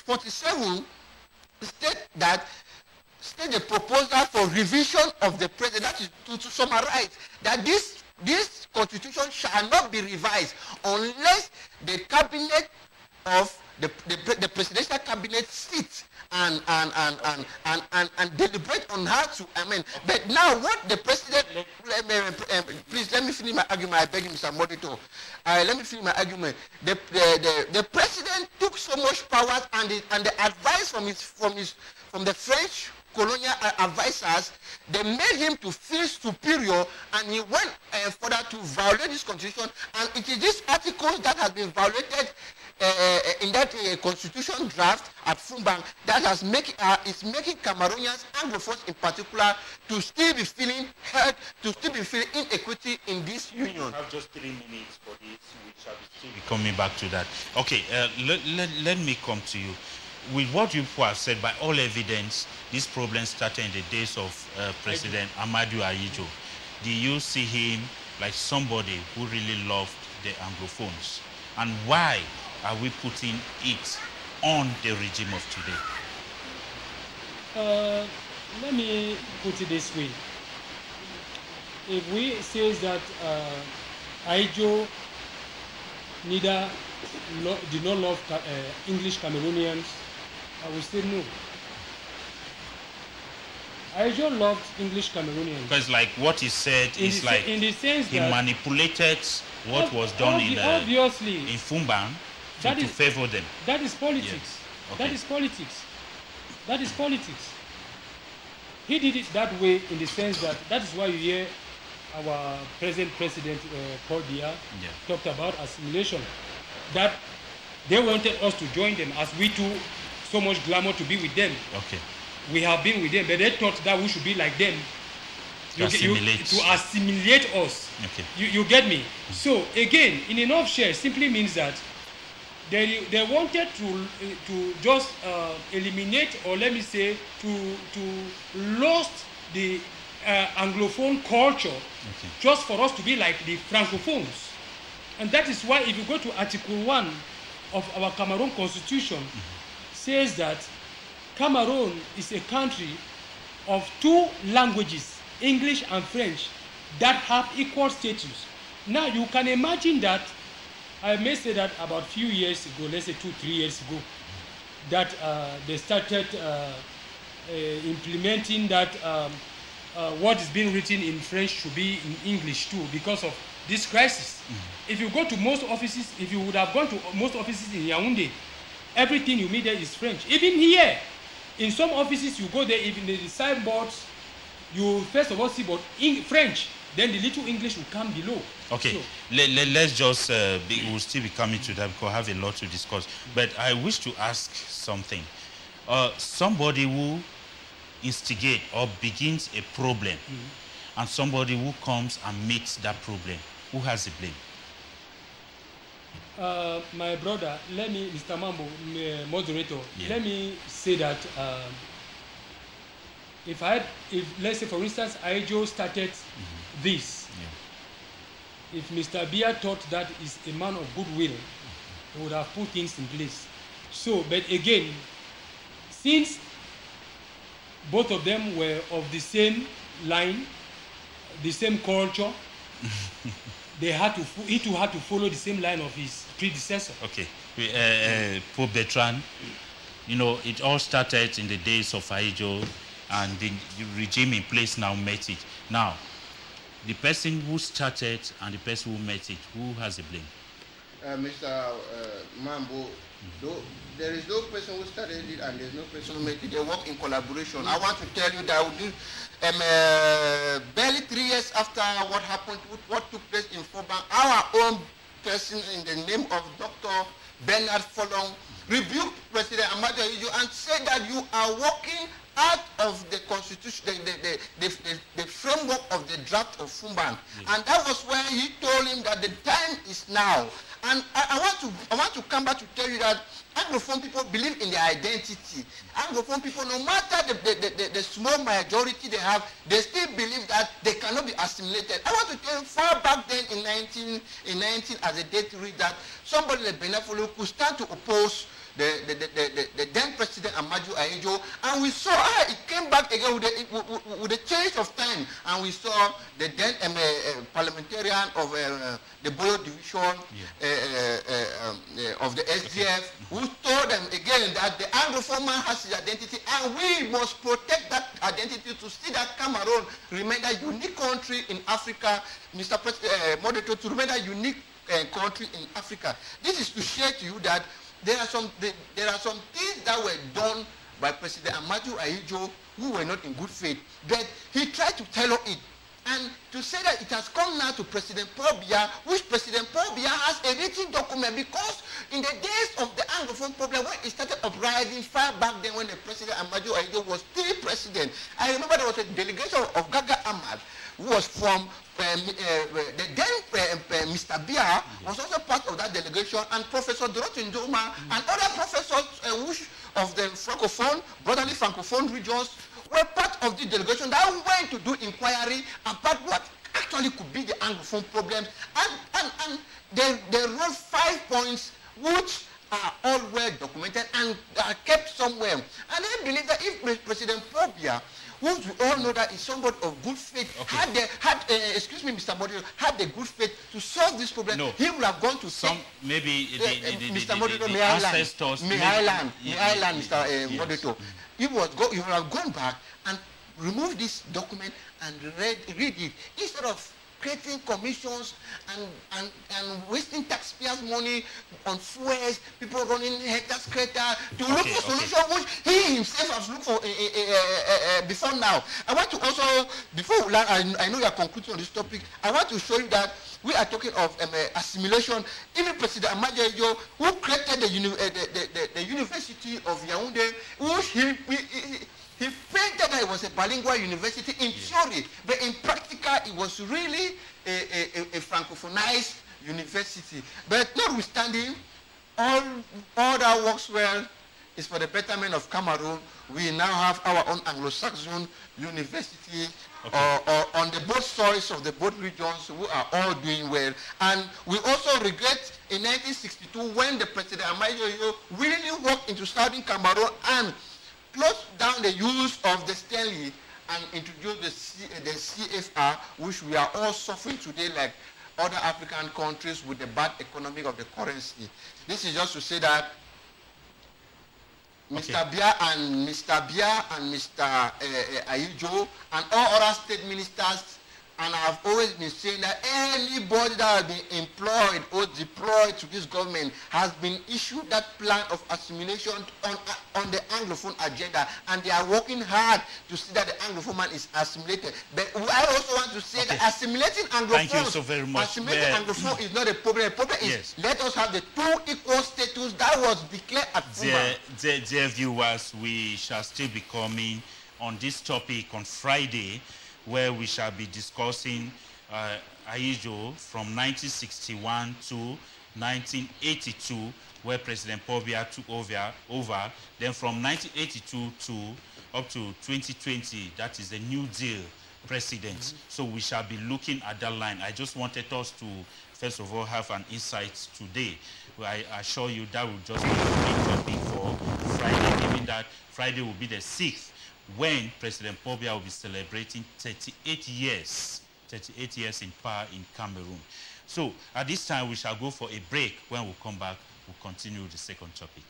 47 state the proposal for revision of the president. That is to summarize that this constitution shall not be revised unless the cabinet of the presidential cabinet sits and deliberate on how to amend. But now what the president, please let me finish my argument. I beg you, Mr. Modito. Let me finish my argument. The president took so much power and the advice from the French colonial advisors, they made him to feel superior, and he went further to violate this constitution. And it is this article that has been violated in that constitution draft at Fumbang that is making Cameroonians, Anglophones in particular, to still be feeling hurt, to still be feeling inequity in this union. We have just 3 minutes for this. We shall still be coming back to that. Okay, let me come to you. With what you have said, by all evidence, this problem started in the days of President Amadou Ahidjo. Do you see him like somebody who really loved the Anglophones? And why are we putting it on the regime of today? Let me put it this way. If we say that Ahidjo did not love English Cameroonians, I will say no. Ahidjo loved English Cameroonians. Because like what he said is like in the sense he manipulated what was done in Fumbang to favor them. That is politics. Yes. Okay. That is politics. That is politics. He did it that way in the sense that is why you hear our present president Paul Biya talked about assimilation. That they wanted us to join them as we too so much glamour to be with them. Okay. We have been with them, but they thought that we should be like them. To assimilate us. Okay. You get me? So again, in a nutshell, simply means that they wanted to just eliminate, or let me say, to lost the Anglophone culture, just for us to be like the Francophones. And that is why if you go to Article 1 of our Cameroon Constitution, says that Cameroon is a country of 2 languages, English and French, that have equal status. Now you can imagine that, I may say that about a few years ago, let's say 2-3 years ago, that they started implementing that what is being written in French should be in English too, because of this crisis. If you go to most offices, if you would have gone to most offices in Yaoundé, everything you meet there is French. Even here, in some offices you go there, even the signboards, you first of all see but French, then the little English will come below. Okay, so, let's just, we'll still be coming to that because I have a lot to discuss. But I wish to ask something. Somebody who instigates or begins a problem, and somebody who comes and meets that problem, who has the blame? My brother, let me, Mr. Mambo, moderator, let me say that if let's say for instance, Ahidjo started this, if Mr. Biya thought that is a man of goodwill, he would have put things in place. So, but again, since both of them were of the same line, the same culture, he too had to follow the same line of his predecessor. Okay. Pope Bertrand, you know, it all started in the days of Ahidjo, and the regime in place now met it. Now, the person who started and the person who met it, who has the blame? Mr. Mambo, there is no person who started it and there's no person who made it. They work in collaboration. I want to tell you that barely 3 years after what happened, what took place in Fumbang, our own person in the name of Dr. Bernard Folong rebuked President Amadou Ahidjo and said that you are working out of the constitution, the framework of the draft of Fumbang. And that was when he told him that the time is now. And I want to come back to tell you that Anglophone people believe in their identity. Anglophone people, no matter the small majority they have, they still believe that they cannot be assimilated. I want to tell you, far back then in 19, as the date read, that somebody like Benafolo could stand to oppose the then President Ahmadou Ahidjo, and we saw it came back again with a change of time, and we saw the then parliamentarian of the Boyo division of the SDF, who told them again that the Anglophone man has his identity, and we must protect that identity to see that Cameroon remain a unique country in Africa, Mr. Moderator, to remain a unique country in Africa. This is to share to you that there are some things that were done by President Ahmadou Ahidjo who were not in good faith, but he tried to tailor it. And to say that it has come now to President Paul Biya, which President Paul Biya has a written document, because in the days of the Anglophone problem, when it started uprising far back then, when the President Ahmadou Ahidjo was still president, I remember there was a delegation of Gaga Ahmad, who was from the then Mr. Biya was also part of that delegation, and Professor Dorothy Ndoma and other professors of the Francophone, brotherly Francophone regions were part of the delegation that went to do inquiry about what actually could be the Anglophone problems, and they wrote 5 points which are all well documented and are kept somewhere. And I believe that if President Paul Biya, who we all know that is somebody of good faith, had Mr. Moderator, had the good faith to solve this problem, he would have gone to some maybe Mr. Moderator, the ancestors. May I land, Mr. Moderator. He would have gone back and removed this document and read it instead of creating commissions and wasting taxpayers' money on fuels, people running hectare to look for solutions which he himself has looked for before now. I want to also, before we learn, I know you are concluding on this topic, I want to show you that we are talking of assimilation. Even President Ahmadou Ahidjo, who created the University of Yaoundé, which he painted that it was a bilingual university in theory, but in practical it was really a francophonized university. But notwithstanding, all that works well is for the betterment of Cameroon. We now have our own Anglo-Saxon university on the both soils of the both regions, who are all doing well. And we also regret in 1962 when the President Ahmadou Ahidjo really walked into southern Cameroon and closed down the use of the Stanley and introduced the CFR, which we are all suffering today like other African countries with the bad economic of the currency. This is just to say that Mr. Biya and Mr. Ahidjo and all other state ministers, and I've always been saying that anybody that has been employed or deployed to this government has been issued that plan of assimilation on the Anglophone agenda, and they are working hard to see that the Anglophone man is assimilated. But I also want to say that assimilating Anglophone, thank you so very much. Assimilating Anglophone is not a problem. The problem is let us have the two equal status that was declared at Fuma. Dear viewers, we shall still be coming on this topic on Friday, where we shall be discussing Ahidjo from 1961 to 1982, where President Paul Biya took over. Then from 1982 to up to 2020, that is the New Deal president. So we shall be looking at that line. I just wanted us to, first of all, have an insight today. I assure you that will just be the main topic for Friday, given that Friday will be the 6th, when President Paul Biya will be celebrating 38 years in power in Cameroon. So at this time, we shall go for a break. When we come back, we'll continue with the second topic.